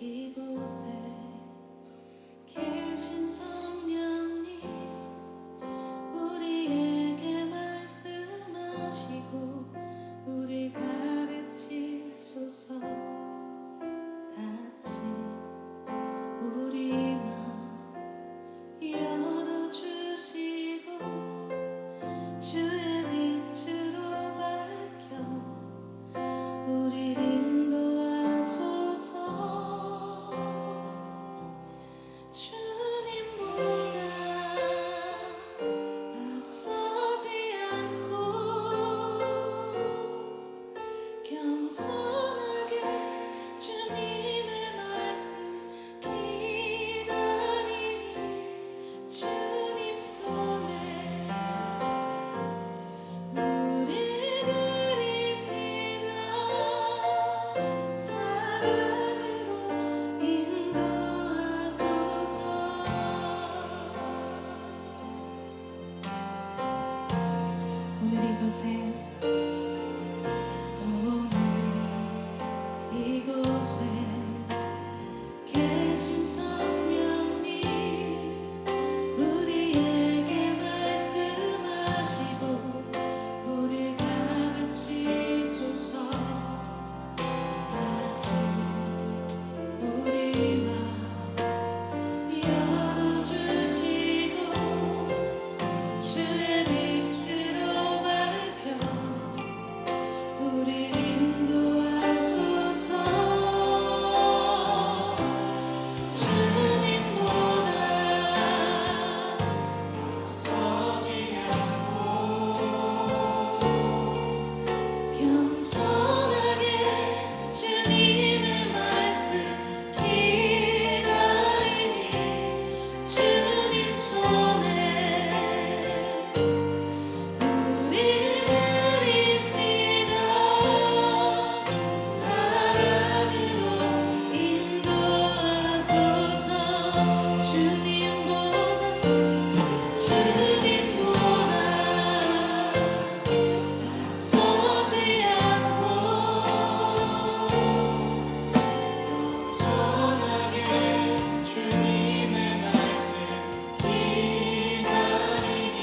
이곳에 계신 성령님 우리에게 말씀하시고 우리 가르치소서. 같이 우리 마음 열어주시고 주의 빛으로 밝혀 우리를 인도하소서. 주님보다 앞서지 않고 겸손하게 주님의 말씀 기다리니 주님 손에 우리 드립니다. 사랑으로 인도하소서. 오늘 이곳에 계신 성령님 우리에게 말씀하시고 우리 가르치소서. 같이 우리 마음 열어주시고 주의 빛으로 밝혀 우리 인도하소서. 주님보다 앞서지 않고 겸손하게 주님의 말씀 기다리니 주님 손에 우리 드립니다. 사랑으로 인도하소서. 주님보다 앞서지 않고 겸손하게 주님의 말씀 기다리니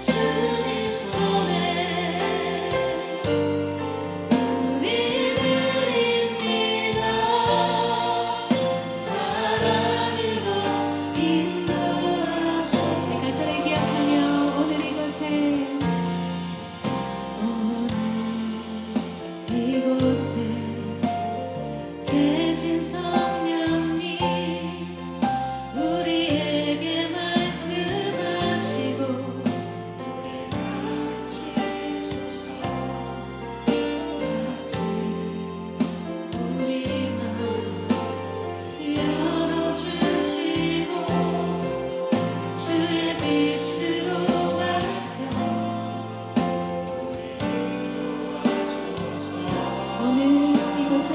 주님 손에 우리 드립니다. 사랑으로 인도하소서. 내 가사를 기억하며 오늘 이곳에 계신 성령님 우리에게 말씀하시고 우리 가르치소서. 같이 우리 마음 열어주시고 주의 빛으로 밝혀 오늘 이곳에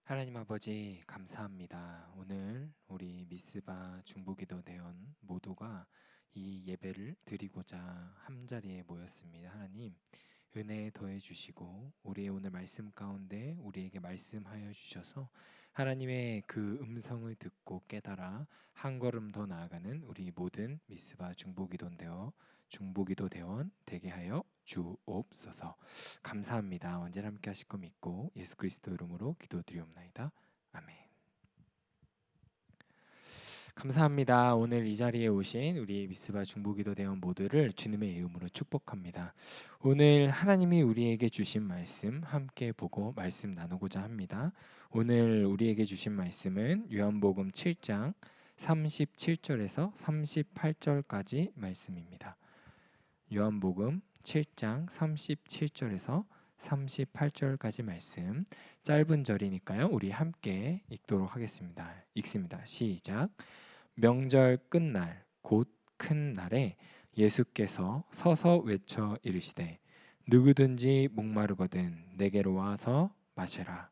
하나님 아버지 감사합니다. 오늘 우리 미스바 중보기도 대원 모두가 이 예배를 드리고자 한자리에 모였습니다. 하나님 은혜 더해 주시고 우리의 오늘 말씀 가운데 우리에게 말씀하여 주셔서 하나님의 그 음성을 듣고 깨달아 한 걸음 더 나아가는 우리 모든 미스바 중보기도 대원 되게 하여 주옵소서. 감사합니다. 언제나 함께 하실 거 믿고 예수 그리스도 이름으로 기도드리옵나이다. 아멘. 감사합니다. 오늘 이 자리에 오신 우리 미스바 중보기도 대원 모두를 주님의 이름으로 축복합니다. 오늘 하나님이 우리에게 주신 말씀 함께 보고 말씀 나누고자 합니다. 오늘 우리에게 주신 말씀은 요한복음 7장 37절에서 38절까지 말씀입니다. 요한복음 7장 37절에서 38절까지 말씀, 짧은 절이니까요. 우리 함께 읽도록 하겠습니다. 읽습니다. 시작. 명절 끝날 곧 큰 날에 예수께서 서서 외쳐 이르시되 누구든지 목마르거든 내게로 와서 마시라.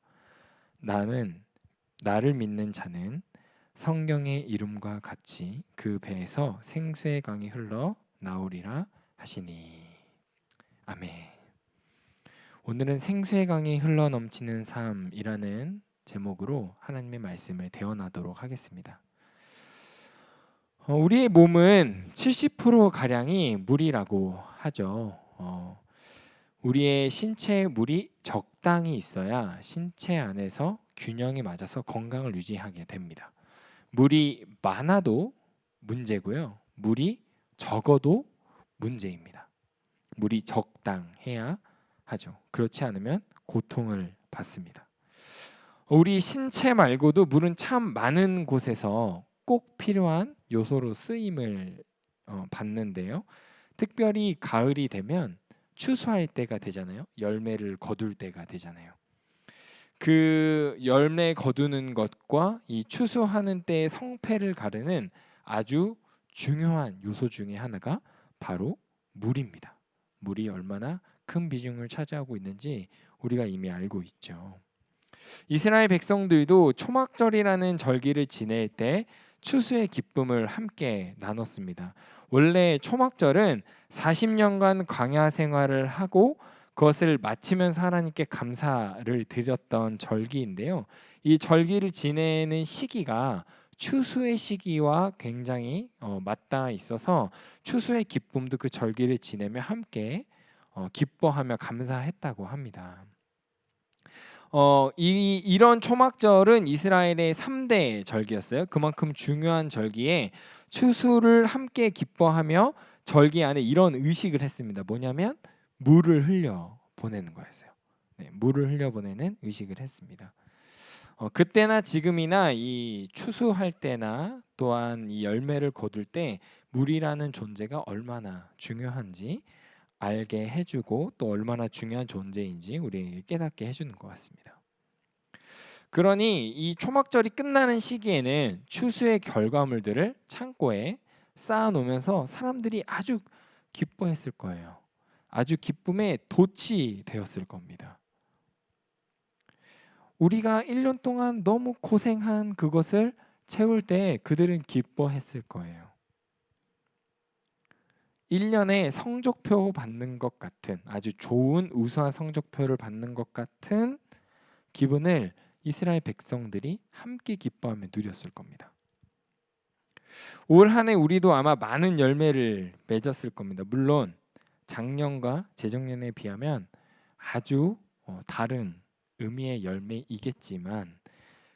나를 믿는 자는 성경의 이름과 같이 그 배에서 생수의 강이 흘러 나오리라 하시니. 아멘. 오늘은 생수의 강이 흘러 넘치는 삶이라는 제목으로 하나님의 말씀을 대언하도록 하겠습니다. 우리의 몸은 70% 가량이 물이라고 하죠. 우리의 신체에 물이 적당히 있어야 신체 안에서 균형이 맞아서 건강을 유지하게 됩니다. 물이 많아도 문제고요. 물이 적어도 문제입니다. 물이 적당해야 하죠. 그렇지 않으면 고통을 받습니다. 우리 신체 말고도 물은 참 많은 곳에서 꼭 필요한 요소로 쓰임을 받는데요. 특별히 가을이 되면 추수할 때가 되잖아요. 열매를 거둘 때가 되잖아요. 그 열매 거두는 것과 이 추수하는 때의 성패를 가르는 아주 중요한 요소 중에 하나가 바로 물입니다. 물이 얼마나 큰 비중을 차지하고 있는지 우리가 이미 알고 있죠. 이스라엘 백성들도 초막절이라는 절기를 지낼 때 추수의 기쁨을 함께 나눴습니다. 원래 초막절은 40년간 광야 생활을 하고 그것을 마치면서 하나님께 감사를 드렸던 절기인데요. 이 절기를 지내는 시기가 추수의 시기와 굉장히 맞닿아 있어서 추수의 기쁨도 그 절기를 지내며 함께 기뻐하며 감사했다고 합니다. 이런 초막절은 이스라엘의 3대 절기였어요. 그만큼 중요한 절기에 추수를 함께 기뻐하며 절기 안에 이런 의식을 했습니다. 뭐냐면 물을 흘려 보내는 거였어요. 네, 물을 흘려 보내는 의식을 했습니다. 그때나 지금이나 이 추수할 때나 또한 이 열매를 거둘 때 물이라는 존재가 얼마나 중요한지 알게 해주고 또 얼마나 중요한 존재인지 우리에게 깨닫게 해주는 것 같습니다. 그러니 이 초막절이 끝나는 시기에는 추수의 결과물들을 창고에 쌓아놓으면서 사람들이 아주 기뻐했을 거예요. 아주 기쁨에 돛이 되었을 겁니다. 우리가 1년 동안 너무 고생한 그것을 채울 때 그들은 기뻐했을 거예요. 1년에 성적표 받는 것 같은 아주 좋은 우수한 성적표를 받는 것 같은 기분을 이스라엘 백성들이 함께 기뻐하며 누렸을 겁니다. 올 한 해 우리도 아마 많은 열매를 맺었을 겁니다. 물론 작년과 재작년에 비하면 아주 다른 의미의 열매이겠지만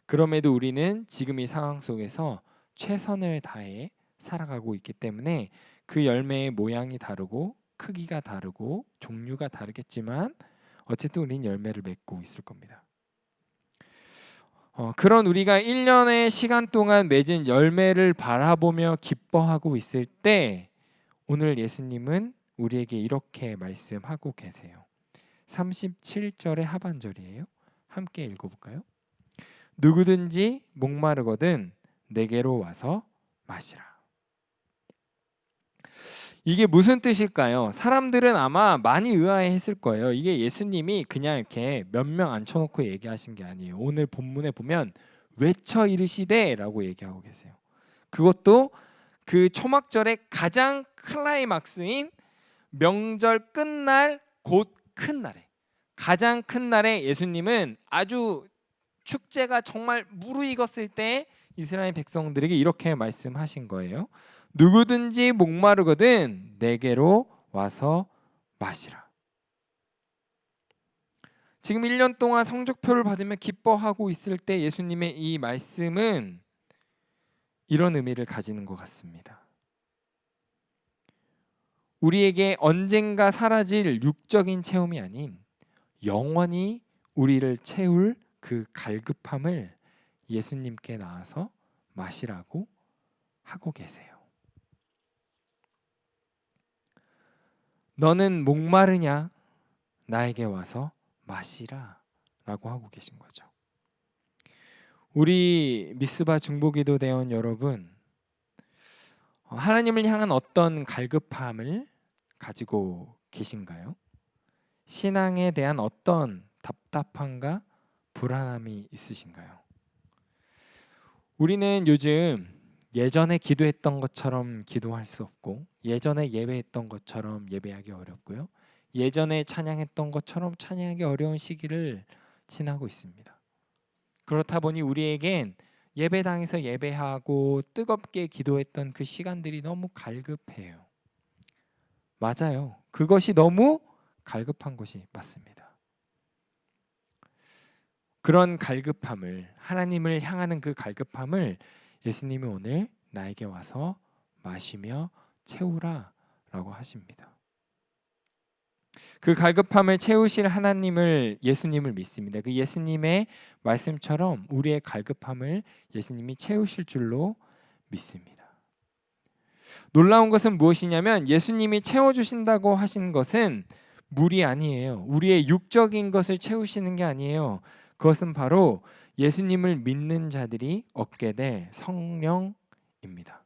그럼에도 우리는 지금 이 상황 속에서 최선을 다해 살아가고 있기 때문에 그 열매의 모양이 다르고 크기가 다르고 종류가 다르겠지만 어쨌든 우리는 열매를 맺고 있을 겁니다. 그런 우리가 1년의 시간 동안 맺은 열매를 바라보며 기뻐하고 있을 때 오늘 예수님은 우리에게 이렇게 말씀하고 계세요. 37절의 하반절이에요. 함께 읽어볼까요? 누구든지 목마르거든 내게로 와서 마시라. 이게 무슨 뜻일까요? 사람들은 아마 많이 의아해했을 거예요. 이게 예수님이 그냥 이렇게 몇 명 앉혀놓고 얘기하신 게 아니에요. 오늘 본문에 보면 외쳐 이르시되라고 얘기하고 계세요. 그것도 그 초막절의 가장 클라이막스인 명절 끝날 곧 큰 날에, 가장 큰 날에 예수님은 아주 축제가 정말 무르익었을 때 이스라엘 백성들에게 이렇게 말씀하신 거예요. 누구든지 목마르거든 내게로 와서 마시라. 지금 1년 동안 성적표를 받으며 기뻐하고 있을 때 예수님의 이 말씀은 이런 의미를 가지는 것 같습니다. 우리에게 언젠가 사라질 육적인 체험이 아닌 영원히 우리를 채울 그 갈급함을 예수님께 나와서 마시라고 하고 계세요. 너는 목마르냐? 나에게 와서 마시라 라고 하고 계신 거죠. 우리 미스바 중보기도 대원 여러분, 하나님을 향한 어떤 갈급함을 가지고 계신가요? 신앙에 대한 어떤 답답함과 불안함이 있으신가요? 우리는 요즘 예전에 기도했던 것처럼 기도할 수 없고, 예전에 예배했던 것처럼 예배하기 어렵고요, 예전에 찬양했던 것처럼 찬양하기 어려운 시기를 지나고 있습니다. 그렇다 보니 우리에겐 예배당에서 예배하고 뜨겁게 기도했던 그 시간들이 너무 갈급해요. 맞아요. 그것이 너무 갈급한 것이 맞습니다. 그런 갈급함을, 하나님을 향하는 그 갈급함을 예수님이 오늘 나에게 와서 마시며 채우라 라고 하십니다. 그 갈급함을 채우실 하나님을, 예수님을 믿습니다. 그 예수님의 말씀처럼 우리의 갈급함을 예수님이 채우실 줄로 믿습니다. 놀라운 것은 무엇이냐면 예수님이 채워주신다고 하신 것은 물이 아니에요. 우리의 육적인 것을 채우시는 게 아니에요. 그것은 바로 예수님을 믿는 자들이 얻게 될 성령입니다.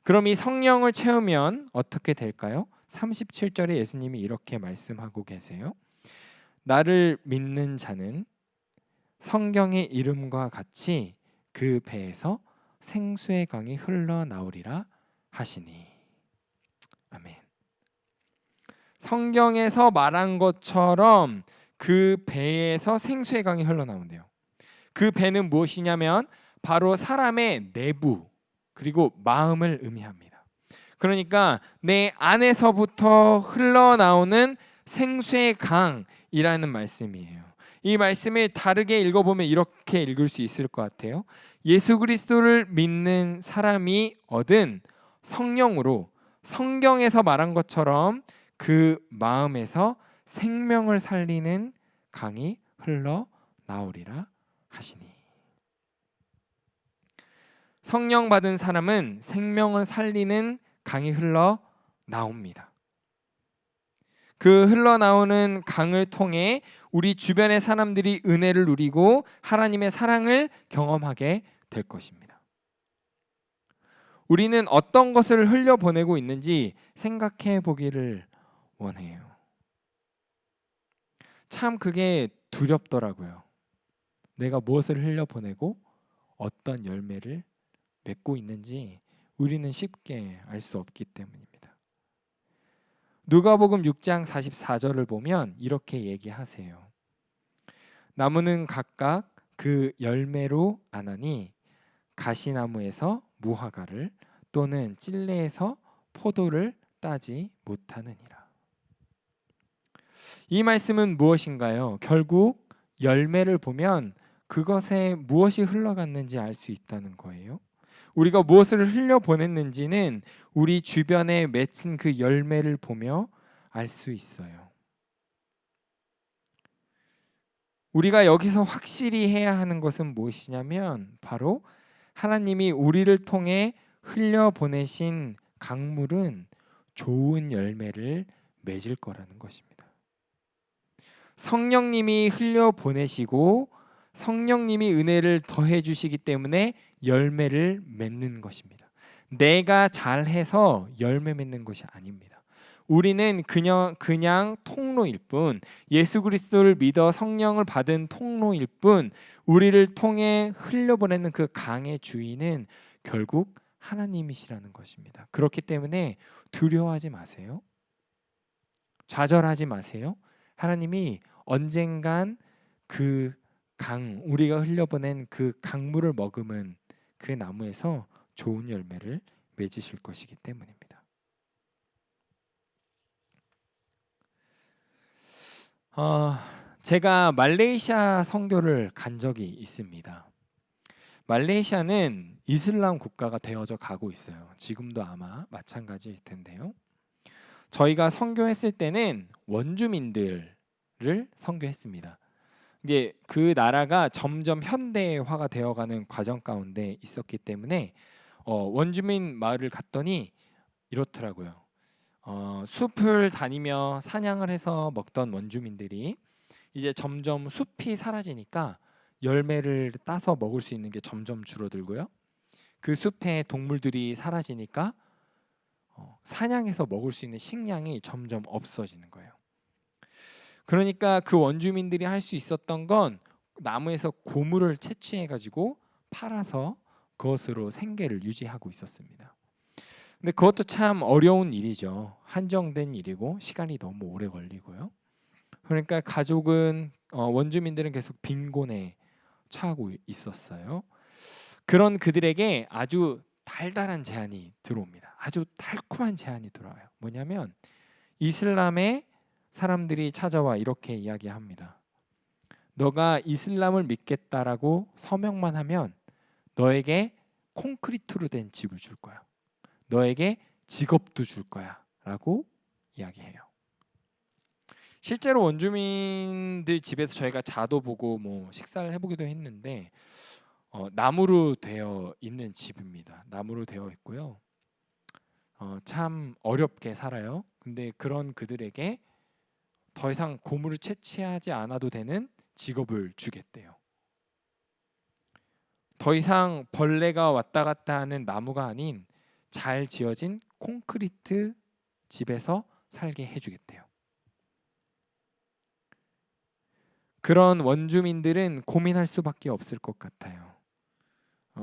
그럼 이 성령을 채우면 어떻게 될까요? 37절에 예수님이 이렇게 말씀하고 계세요. 나를 믿는 자는 성경의 이름과 같이 그 배에서 생수의 강이 흘러나오리라 하시니. 아멘. 성경에서 말한 것처럼 그 배에서 생수의 강이 흘러나온대요. 그 배는 무엇이냐면 바로 사람의 내부 그리고 마음을 의미합니다. 그러니까 내 안에서부터 흘러나오는 생수의 강이라는 말씀이에요. 이 말씀을 다르게 읽어보면 이렇게 읽을 수 있을 것 같아요. 예수 그리스도를 믿는 사람이 얻은 성령으로 성경에서 말한 것처럼 그 마음에서 생명을 살리는 강이 흘러나오리라 하시니. 성령 받은 사람은 생명을 살리는 강이 흘러나옵니다. 그 흘러나오는 강을 통해 우리 주변의 사람들이 은혜를 누리고 하나님의 사랑을 경험하게 될 것입니다. 우리는 어떤 것을 흘려보내고 있는지 생각해 보기를 원해요. 참 그게 두렵더라고요. 내가 무엇을 흘려보내고 어떤 열매를 맺고 있는지 우리는 쉽게 알 수 없기 때문입니다. 누가복음 6장 44절을 보면 이렇게 얘기하세요. 나무는 각각 그 열매로 아나니 가시나무에서 무화과를 또는 찔레에서 포도를 따지 못하느니라. 이 말씀은 무엇인가요? 결국 열매를 보면 그것에 무엇이 흘러갔는지 알 수 있다는 거예요. 우리가 무엇을 흘려보냈는지는 우리 주변에 맺힌 그 열매를 보며 알 수 있어요. 우리가 여기서 확실히 해야 하는 것은 무엇이냐면 바로 하나님이 우리를 통해 흘려보내신 강물은 좋은 열매를 맺을 거라는 것입니다. 성령님이 흘려보내시고 성령님이 은혜를 더해 주시기 때문에 열매를 맺는 것입니다. 내가 잘해서 열매 맺는 것이 아닙니다. 우리는 그냥 통로일 뿐, 예수 그리스도를 믿어 성령을 받은 통로일 뿐, 우리를 통해 흘려보내는 그 강의 주인은 결국 하나님이시라는 것입니다. 그렇기 때문에 두려워하지 마세요. 좌절하지 마세요. 하나님이 언젠간 그 우리가 흘려보낸 그 강물을 머금은 그 나무에서 좋은 열매를 맺으실 것이기 때문입니다. 제가 말레이시아 선교를 간 적이 있습니다. 말레이시아는 이슬람 국가가 되어져 가고 있어요. 지금도 아마 마찬가지일 텐데요. 저희가 선교했을 때는 원주민들을 선교했습니다. 이게 그 나라가 점점 현대화가 되어가는 과정 가운데 있었기 때문에 원주민 마을을 갔더니 이렇더라고요. 숲을 다니며 사냥을 해서 먹던 원주민들이 이제 점점 숲이 사라지니까 열매를 따서 먹을 수 있는 게 점점 줄어들고요. 그 숲에 동물들이 사라지니까 사냥해서 먹을 수 있는 식량이 점점 없어지는 거예요. 그러니까 그 원주민들이 할 수 있었던 건 나무에서 고무를 채취해 가지고 팔아서 그것으로 생계를 유지하고 있었습니다. 근데 그것도 참 어려운 일이죠. 한정된 일이고 시간이 너무 오래 걸리고요. 그러니까 가족은 원주민들은 계속 빈곤에 처하고 있었어요. 그런 그들에게 아주 달달한 제안이 들어옵니다. 아주 달콤한 제안이 들어와요. 뭐냐면 이슬람의 사람들이 찾아와 이렇게 이야기합니다. 너가 이슬람을 믿겠다라고 서명만 하면 너에게 콘크리트로 된 집을 줄 거야. 너에게 직업도 줄 거야 라고 이야기해요. 실제로 원주민들 집에서 저희가 자도 보고 뭐 식사를 해보기도 했는데 나무로 되어 있는 집입니다. 나무로 되어 있고요. 참 어렵게 살아요. 근데 그런 그들에게 더 이상 고무를 채취하지 않아도 되는 직업을 주겠대요. 더 이상 벌레가 왔다 갔다 하는 나무가 아닌 잘 지어진 콘크리트 집에서 살게 해주겠대요. 그런 원주민들은 고민할 수밖에 없을 것 같아요.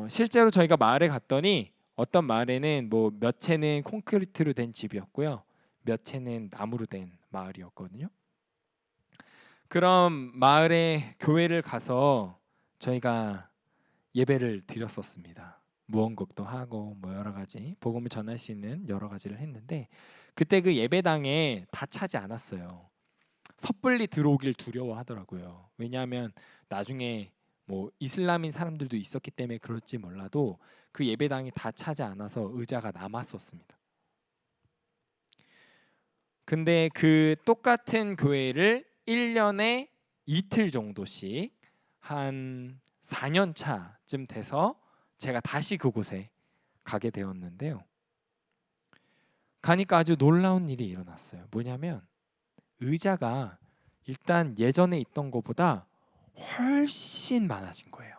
실제로 저희가 마을에 갔더니 어떤 마을에는 뭐 몇 채는 콘크리트로 된 집이었고요, 몇 채는 나무로 된 마을이었거든요. 그럼 마을에 교회를 가서 저희가 예배를 드렸었습니다. 무언곡도 하고 뭐 여러 가지 복음을 전할 수 있는 여러 가지를 했는데 그때 그 예배당에 다 차지 않았어요. 섣불리 들어오길 두려워하더라고요. 왜냐하면 나중에 뭐 이슬람인 사람들도 있었기 때문에 그럴지 몰라도 그 예배당이 다 차지 않아서 의자가 남았었습니다. 근데 그 똑같은 교회를 1년에 이틀 정도씩 한 4년 차쯤 돼서 제가 다시 그곳에 가게 되었는데요. 가니까 아주 놀라운 일이 일어났어요. 뭐냐면 의자가 일단 예전에 있던 것보다 훨씬 많아진 거예요.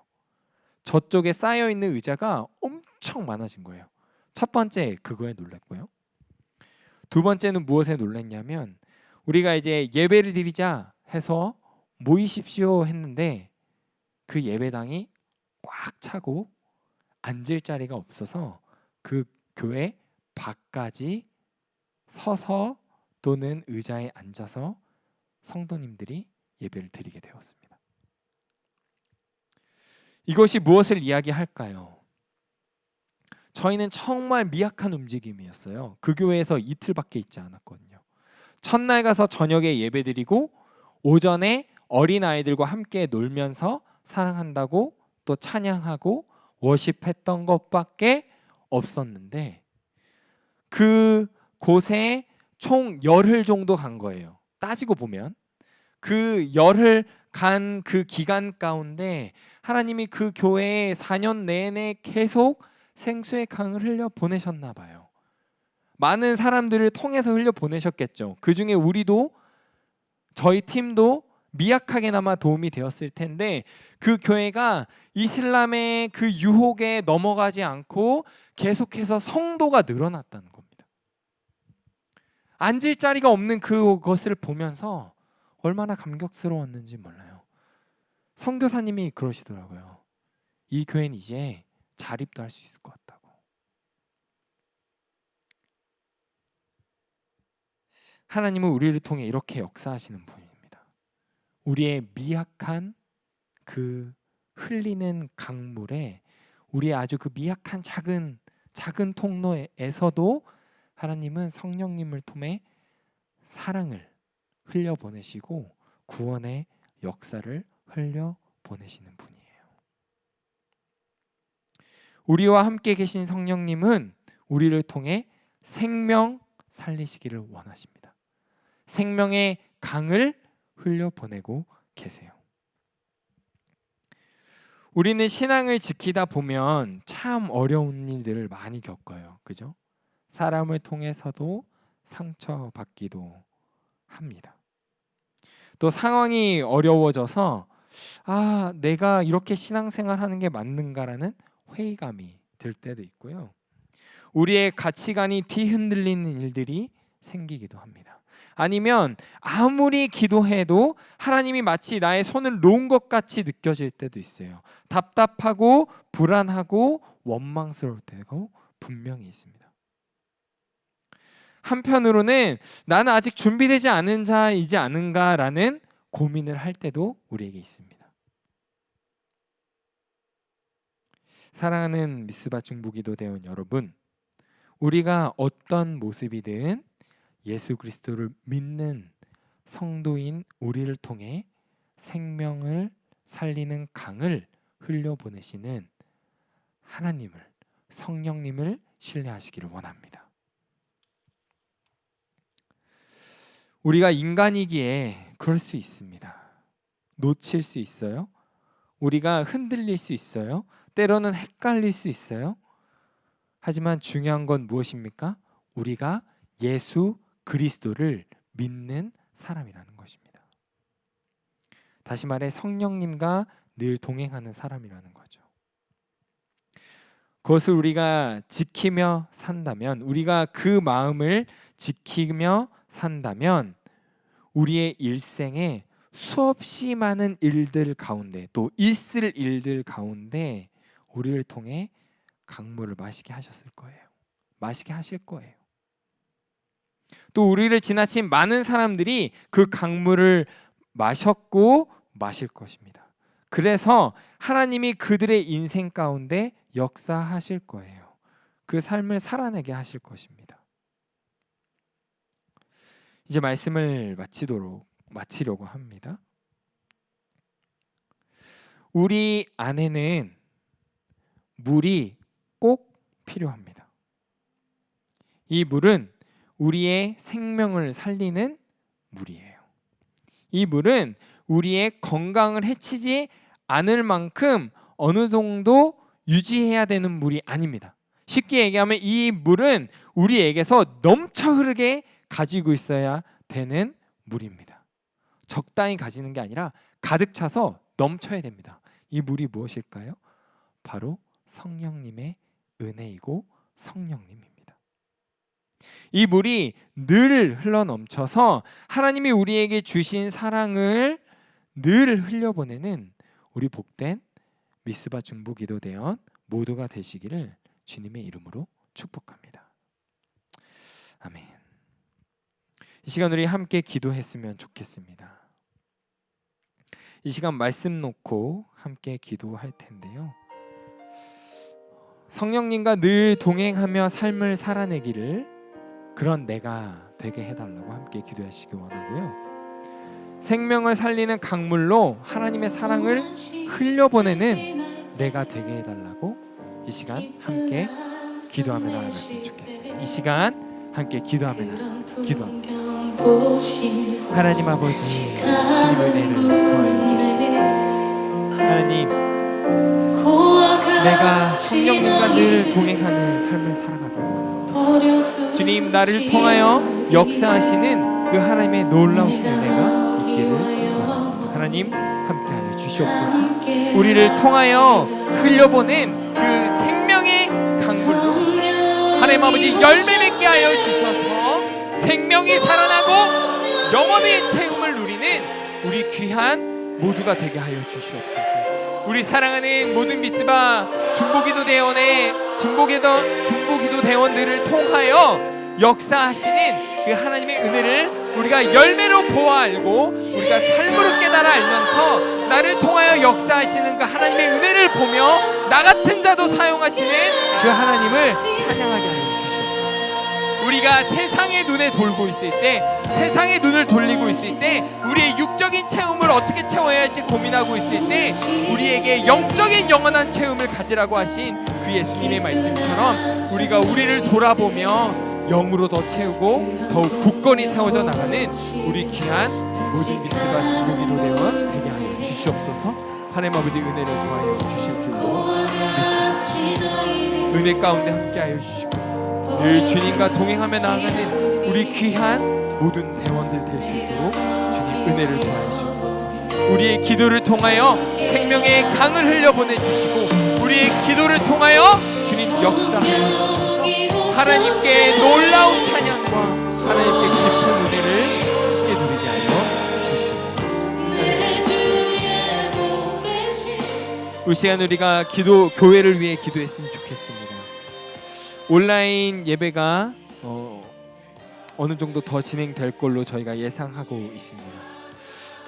저쪽에 쌓여 있는 의자가 엄청 많아진 거예요. 첫 번째 그거에 놀랐고요. 두 번째는 무엇에 놀랐냐면 우리가 이제 예배를 드리자 해서 모이십시오 했는데 그 예배당이 꽉 차고 앉을 자리가 없어서 그 교회 밖까지 서서 또는 의자에 앉아서 성도님들이 예배를 드리게 되었습니다. 이것이 무엇을 이야기할까요? 저희는 정말 미약한 움직임이었어요. 그 교회에서 이틀밖에 있지 않았거든요. 첫날 가서 저녁에 예배드리고 오전에 어린아이들과 함께 놀면서 사랑한다고 또 찬양하고 워십했던 것밖에 없었는데 그 곳에 총 열흘 정도 간 거예요. 따지고 보면 그 열흘 간 그 기간 가운데 하나님이 그 교회에 4년 내내 계속 생수의 강을 흘려 보내셨나 봐요. 많은 사람들을 통해서 흘려 보내셨겠죠. 그 중에 우리도 저희 팀도 미약하게나마 도움이 되었을 텐데 그 교회가 이슬람의 그 유혹에 넘어가지 않고 계속해서 성도가 늘어났다는 겁니다. 앉을 자리가 없는 그것을 보면서 얼마나 감격스러웠는지 몰라요. 선교사님이 그러시더라고요. 이 교회는 이제 자립도 할 수 있을 것 같다고. 하나님은 우리를 통해 이렇게 역사하시는 분입니다. 우리의 미약한 그 흘리는 강물에, 우리의 아주 그 미약한 작은 통로에서도 하나님은 성령님을 통해 사랑을 흘려보내시고 구원의 역사를 흘려보내시는 분이에요. 우리와 함께 계신 성령님은 우리를 통해 생명 살리시기를 원하십니다. 생명의 강을 흘려보내고 계세요. 우리는 신앙을 지키다 보면 참 어려운 일들을 많이 겪어요. 그죠? 사람을 통해서도 상처받기도 합니다. 또 상황이 어려워져서 내가 이렇게 신앙생활하는 게 맞는가라는 회의감이 들 때도 있고요. 우리의 가치관이 뒤흔들리는 일들이 생기기도 합니다. 아니면 아무리 기도해도 하나님이 마치 나의 손을 놓은 것 같이 느껴질 때도 있어요. 답답하고 불안하고 원망스러울 때가 분명히 있습니다. 한편으로는 나는 아직 준비되지 않은 자이지 않은가라는 고민을 할 때도 우리에게 있습니다. 사랑하는 미스바 중보기도대원 여러분, 우리가 어떤 모습이든 예수 그리스도를 믿는 성도인 우리를 통해 생명을 살리는 강을 흘려보내시는 하나님을, 성령님을 신뢰하시기를 원합니다. 우리가 인간이기에 그럴 수 있습니다. 놓칠 수 있어요. 우리가 흔들릴 수 있어요. 때로는 헷갈릴 수 있어요. 하지만 중요한 건 무엇입니까? 우리가 예수 그리스도를 믿는 사람이라는 것입니다. 다시 말해 성령님과 늘 동행하는 사람이라는 거죠. 그것을 우리가 지키며 산다면, 우리가 그 마음을 지키며 산다면 우리의 일생에 수없이 많은 일들 가운데, 또 있을 일들 가운데 우리를 통해 강물을 마시게 하셨을 거예요. 마시게 하실 거예요. 또 우리를 지나친 많은 사람들이 그 강물을 마셨고 마실 것입니다. 그래서 하나님이 그들의 인생 가운데 역사하실 거예요. 그 삶을 살아내게 하실 것입니다. 이제 말씀을 마치려고 합니다. 우리 안에는 물이 꼭 필요합니다. 이 물은 우리의 생명을 살리는 물이에요. 이 물은 우리의 건강을 해치지 않을 만큼 어느 정도 유지해야 되는 물이 아닙니다. 쉽게 얘기하면 이 물은 우리에게서 넘쳐 흐르게 가지고 있어야 되는 물입니다. 적당히 가지는 게 아니라 가득 차서 넘쳐야 됩니다. 이 물이 무엇일까요? 바로 성령님의 은혜이고 성령님입니다. 이 물이 늘 흘러넘쳐서 하나님이 우리에게 주신 사랑을 늘 흘려보내는 우리 복된 미스바 중보기도대원 모두가 되시기를 주님의 이름으로 축복합니다. 아멘. 이 시간 우리 함께 기도했으면 좋겠습니다. 이 시간 말씀 놓고 함께 기도할 텐데요. 성령님과 늘 동행하며 삶을 살아내기를 그런 내가 되게 해달라고 함께 기도하시기 원하고요. 생명을 살리는 강물로 하나님의 사랑을 흘려보내는 내가 되게 해달라고 이 시간 함께 기도하며 나아갔으면 좋겠습니다. 이 시간 함께 기도하며 기도합니다. 하나님 아버지, 주님의 은혜를 더하여 주시옵소서. 하나님, 내가 성령님과 늘 동행하는 삶을 살아가길 원합니다. 주님, 나를 통하여 역사하시는 그 하나님의 놀라우신 은혜가 있기를 원합니다. 하나님 함께하여 주시옵소서. 우리를 통하여 흘려보낸 그 생명의 강물로 하나님 아버지 열매 맺게 하여 주셔서 생명이 살아나고 영원의 체험을 누리는 우리 귀한 모두가 되게 하여 주시옵소서. 우리 사랑하는 모든 미스바 중보기도 대원의 중보기도 대원들을 통하여 역사하시는 그 하나님의 은혜를 우리가 열매로 보아 알고 우리가 삶으로 깨달아 알면서 나를 통하여 역사하시는 그 하나님의 은혜를 보며 나 같은 자도 사용하시는 그 하나님을 찬양하게 하여 주시옵소서. 우리가 세상의 눈에 돌고 있을 때, 세상의 눈을 돌리고 있을 때, 우리의 육적인 체험을 어떻게 채워야 할지 고민하고 있을 때 우리에게 영적인 영원한 체험을 가지라고 하신 그 예수님의 말씀처럼 우리가 우리를 돌아보며 영으로 더 채우고 더욱 굳건히 세워져 나가는 우리 귀한 모든 미스바 중보기도 대원 되게 하여 주시옵소서. 하나님 아버지 은혜를 더하여 주실 줄로 믿습니다. 은혜 가운데 함께하여 주시고 늘 주님과 동행하며 나아가는 우리 귀한 모든 대원들 될 수 있도록 주님 은혜를 더하여 주옵소서. 우리의 기도를 통하여 생명의 강을 흘려보내 주시고 우리의 기도를 통하여 주님 역사하여 주셔서 하나님께 놀라운 찬양과 하나님께 깊은 은혜를 함께 누리게 하여 주시옵소서. 이 시간 우리가 교회를 위해 기도했으면 좋겠습니다. 온라인 예배가 어느 정도 더 진행될 걸로 저희가 예상하고 있습니다.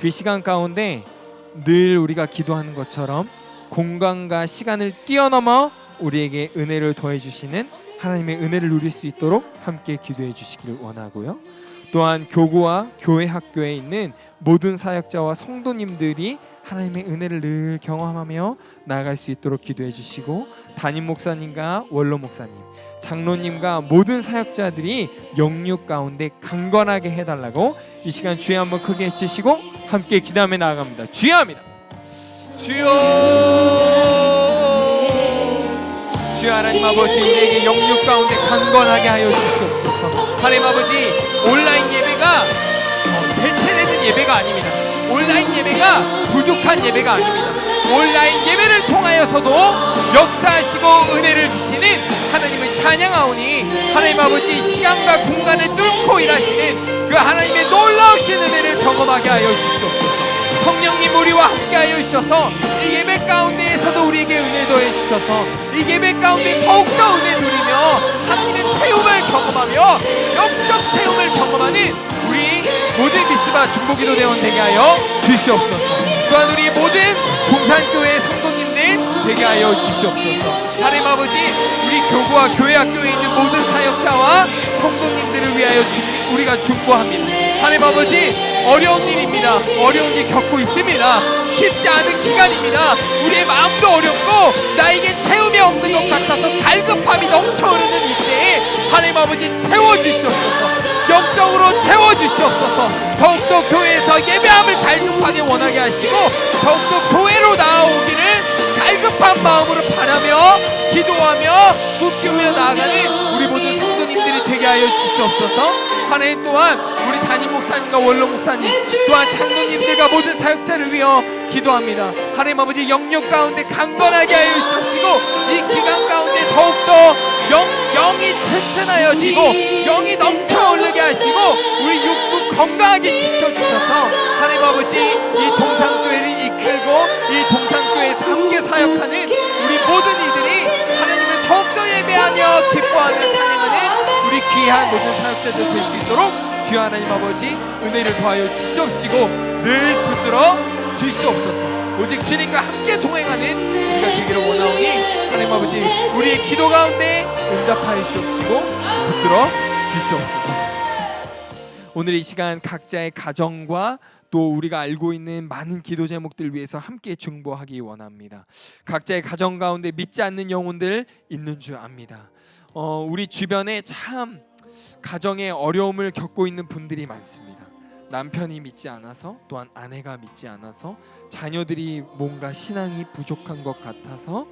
그 시간 가운데 늘 우리가 기도하는 것처럼 공간과 시간을 뛰어넘어 우리에게 은혜를 더해 주시는 하나님의 은혜를 누릴 수 있도록 함께 기도해 주시기를 원하고요. 또한 교구와 교회 학교에 있는 모든 사역자와 성도님들이 하나님의 은혜를 늘 경험하며 나아갈 수 있도록 기도해 주시고 담임 목사님과 원로 목사님, 장로님과 모든 사역자들이 영육 가운데 강건하게 해달라고 이 시간 주여 한번 크게 외치시고 함께 기도하며 나아갑니다. 주여 합니다. 주여 하나님 아버지 우리에게 영육 가운데 강건하게 하여 주시옵소서. 하나님 아버지 온라인 예배가 대체되는 예배가 아닙니다. 온라인 예배가 부족한 예배가 아닙니다. 온라인 예배를 통하여서도 역사하시고 은혜를 주시는 하나님을 찬양하오니 하나님 아버지 시간과 공간을 뚫고 일하시는 그 하나님의 놀라우신 은혜를 경험하게 하여 주시옵소서. 성령님 우리와 함께하여 주셔서 이 예배 가운데에서도 우리에게 은혜 더해 주셔서 이 예배 가운데 더욱더 은혜 누리며 하나님의 체험을 경험하며 영적 체험을 경험하는 우리 모든 미스바 중보기도 대원 되게 하여 주시옵소서. 또한 우리 모든 동산교회 성도님들 되게 하여 주시옵소서. 하나님 아버지 우리 교구와 교회 학교에 있는 모든 사역자와 성도님들을 위하여 우리가 중보합니다. 하나님 아버지 어려운 일입니다. 어려운 일 겪고 있습니다. 쉽지 않은 기간입니다. 우리의 마음도 어렵고 나에게 체험이 없는 것 같아서 갈급함이 넘쳐 흐르는 이때에 하나님 아버지 채워주시옵소서. 영적으로 채워주시옵소서. 더욱더 교회에서 예배함을 갈급하게 원하게 하시고 더욱더 교회로 나아오기를 갈급한 마음으로 바라며 기도하며 꿈꾸며 나아가는 우리 모든 성도님들이 되게 하여 주시옵소서. 하나님 또한 우리 담임 목사님과 원로 목사님 또한 장로님들과 모든 사역자를 위하여 기도합니다. 하나님 아버지 영육 가운데 강건하게 하여 주시고 이 기간 가운데 더욱더 영이 튼튼하여지고 영이 넘쳐 오르게 하시고 우리 육군 건강하게 지켜주셔서 하나님 아버지 이 동산교회를 이끌고 이 동산교회에서 함께 사역하는 우리 모든 이들이 하나님을 더욱더 예배하며 기뻐하며 찬양하는 우리 귀한 모든 사역자들 될 수 있도록 주여 하나님 아버지 은혜를 더하여 주시옵시고 늘 붙들어 주시옵소서. 오직 주님과 함께 동행하는 우리가 되기를 원하오니 하나님 아버지 우리의 기도 가운데 응답하여 주시옵시고 붙들어 주시옵소서. 오늘 이 시간 각자의 가정과 또 우리가 알고 있는 많은 기도 제목들 위해서 함께 중보하기 원합니다. 각자의 가정 가운데 믿지 않는 영혼들 있는 줄 압니다. 우리 주변에 참 가정에 어려움을 겪고 있는 분들이 많습니다. 남편이 믿지 않아서 또한 아내가 믿지 않아서 자녀들이 뭔가 신앙이 부족한 것 같아서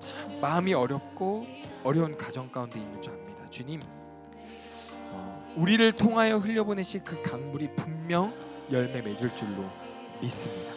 참 마음이 어렵고 어려운 가정 가운데 있는 줄 압니다. 주님 우리를 통하여 흘려보내실 그 강물이 분명 열매 맺을 줄로 믿습니다.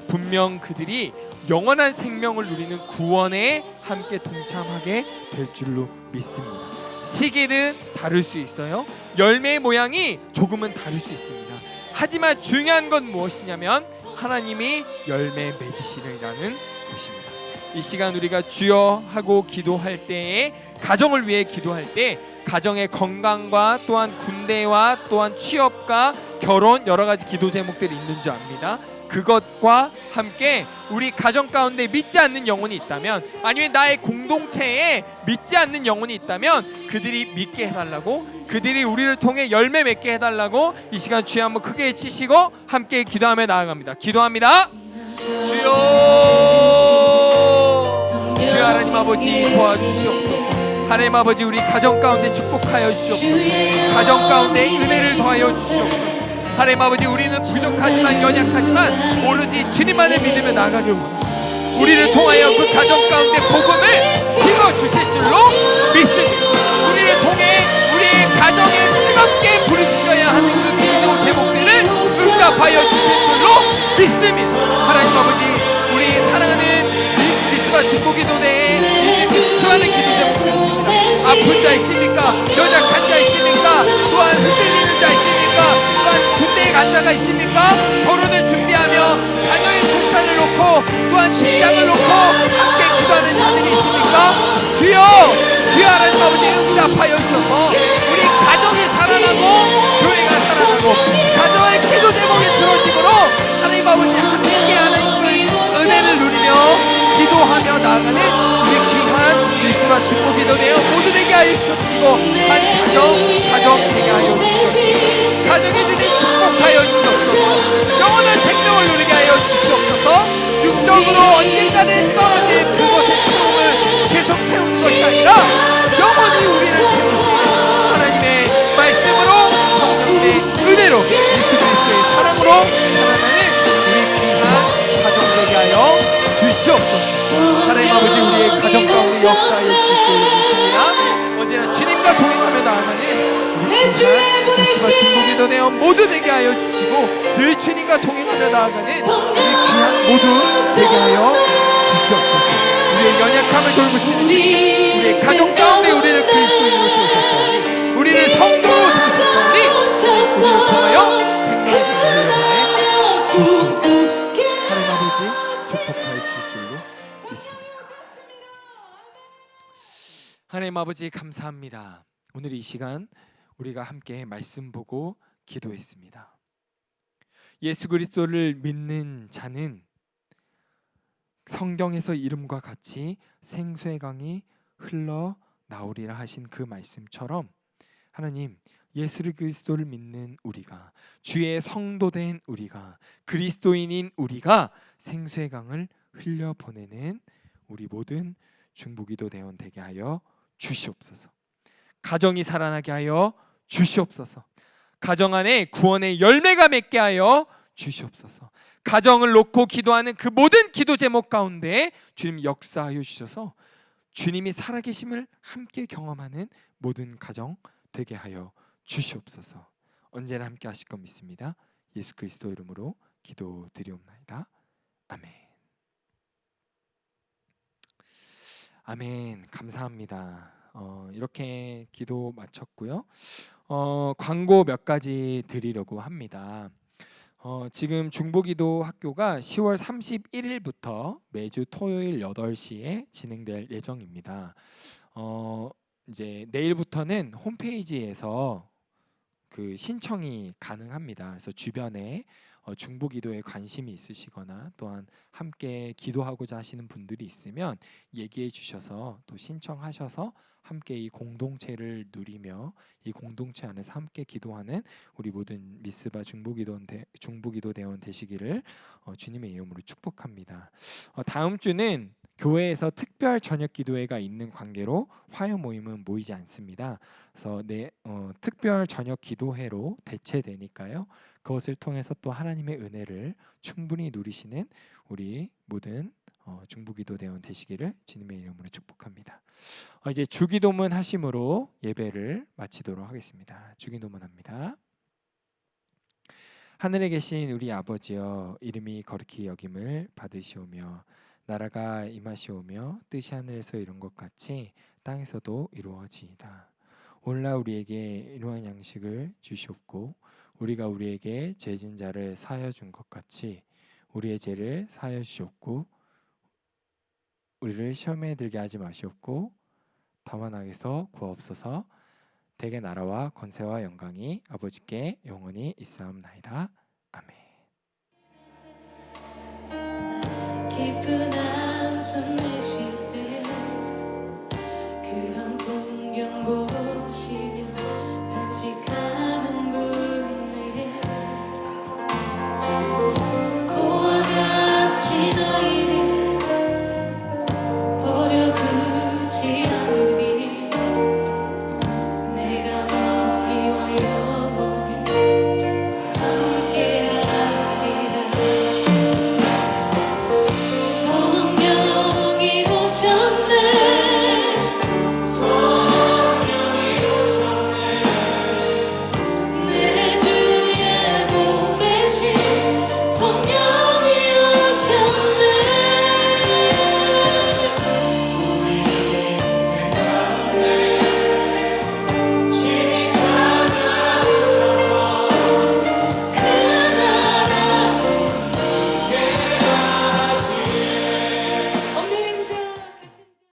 분명 그들이 영원한 생명을 누리는 구원에 함께 동참하게 될 줄로 믿습니다. 시기는 다를 수 있어요. 열매의 모양이 조금은 다를 수 있습니다. 하지만 중요한 건 무엇이냐면 하나님이 열매 맺으시리라는 것입니다. 이 시간 우리가 주여 하고 기도할 때에 가정을 위해 기도할 때 가정의 건강과 또한 군대와 또한 취업과 결혼 여러 가지 기도 제목들이 있는 줄 압니다. 그것과 함께 우리 가정 가운데 믿지 않는 영혼이 있다면 아니면 나의 공동체에 믿지 않는 영혼이 있다면 그들이 믿게 해달라고 그들이 우리를 통해 열매 맺게 해달라고 이 시간 주여 한번 크게 외치시고 함께 기도하며 나아갑니다. 기도합니다. 주여 주여 하나님 아버지 도와주시옵소서. 하나님 아버지 우리 가정 가운데 축복하여 주시옵소서. 가정 가운데 은혜를 더하여 주시옵소서. 하나님 아버지 우리는 부족하지만 연약하지만 오로지 주님만을 믿으며 나아가길 원합니다. 우리를 통하여 그 가정 가운데 복음을 심어주실 줄로 믿습니다. 우리를 통해 우리의 가정에 뜨겁게 부르짖어야 하는 그 기도 제목들을 응답하여 주실 줄로 믿습니다. 하나님 아버지 우리 사랑하는 리스가 중보기도대에 있는 수많은 기도 제목들이 있습니다. 아픈 자 있습니까? 연약한 자 있습니까? 또한 흔들리는 자 있습니까? 또한 군대에 간 자가 있습니까? 결혼을 준비하며 자녀의 출산을 놓고 또한 직장을 놓고 함께 기도하는 자들이 있습니까? 주여 주여 하나님 아버지 응답하여 주셔서 우리 가정이 살아나고 교회가 살아나고 가정의 기도 제목이 들어지므로 하나님 아버지 함께 하나님의 은혜를 누리며 기도하며 나아가는 우리 귀한 일수가 축복 기도되어 모두 되게 하여 주시옵시고 한 가정 되게 하여 주시옵시고 가정의 주님 축복하여 주시옵소서. 영원한 생명을 누리게 하여 주시옵소서. 육적으로 언젠가는 떨어질 그곳의 채움을 계속 채우는 것이 아니라 영원히 우리를 채우시는 하나님의 말씀으로 성령의 은혜로 예수 그리스도의 사랑으로 살아가는 우리 귀한 가정 되게 하여 주시옵소서. 하나님 아버지 우리의 가정 가운데 역사하여 주실 줄 믿습니다. 언제나 주님과 동행하며 나아가는 우리 귀한 예수가 중보기도 되어 모두 되게 하여 주시고 늘 주님과 동행하며 나아가는 우리 귀한 모두 되게 하여 주시옵소서. 우리의 연약함을 돌보시는 우리의 가정 가운데 우리를 그리스도인으로 세우셨사오니 우리를 성도로 세우셨사오니 우리를 통하여 생명의 은혜를 주시옵소서. 하나님 아버지 축복하여 주실 줄로 믿습니다. 하나님 아버지 감사합니다. 오늘 이 시간 우리가 함께 말씀 보고 기도했습니다. 예수 그리스도를 믿는 자는 성경에서 이름과 같이 생수의 강이 흘러 나오리라 하신 그 말씀처럼 하나님 예수 그리스도를 믿는 우리가 주의 성도된 우리가 그리스도인인 우리가 생수의 강을 흘려 보내는 우리 모든 중보기도 대원 되게 하여 주시옵소서. 가정이 살아나게 하여 주시옵소서. 가정 안에 구원의 열매가 맺게 하여 주시옵소서. 가정을 놓고 기도하는 그 모든 기도 제목 가운데 주님 역사하여 주셔서 주님이 살아계심을 함께 경험하는 모든 가정 되게 하여 주시옵소서. 언제나 함께 하실 것 믿습니다. 예수 그리스도 이름으로 기도드리옵나이다. 아멘. 아멘. 감사합니다. 이렇게 기도 마쳤고요. 광고 몇 가지 드리려고 합니다. 지금 중보기도 학교가 10월 31일부터 매주 토요일 8시에 진행될 예정입니다. 이제 내일부터는 홈페이지에서 그 신청이 가능합니다. 그래서 주변에 중보기도에 관심이 있으시거나 또한 함께 기도하고자 하시는 분들이 있으면 얘기해 주셔서 또 신청하셔서 함께 이 공동체를 누리며 이 공동체 안에서 함께 기도하는 우리 모든 미스바 중보기도 대원 되시기를 주님의 이름으로 축복합니다. 다음 주는 교회에서 특별 저녁 기도회가 있는 관계로 화요 모임은 모이지 않습니다. 그래서 특별 저녁 기도회로 대체되니까요. 그것을 통해서 또 하나님의 은혜를 충분히 누리시는 우리 모든 중보기도 대원 되시기를 주님의 이름으로 축복합니다. 이제 주기도문 하심으로 예배를 마치도록 하겠습니다. 주기도문 합니다. 하늘에 계신 우리 아버지여, 이름이 거룩히 여김을 받으시오며 나라가 임하시오며 뜻이 하늘에서 이룬 것 같이 땅에서도 이루어지이다. 오늘날 우리에게 일용할 양식을 주시옵고 우리가 우리에게 죄진 자를 사하여 준 것 같이 우리의 죄를 사하여 주시옵고 우리를 시험에 들게 하지 마시옵고 다만 악에서 구하옵소서. 대개 나라와 권세와 영광이 아버지께 영원히 있사옵나이다.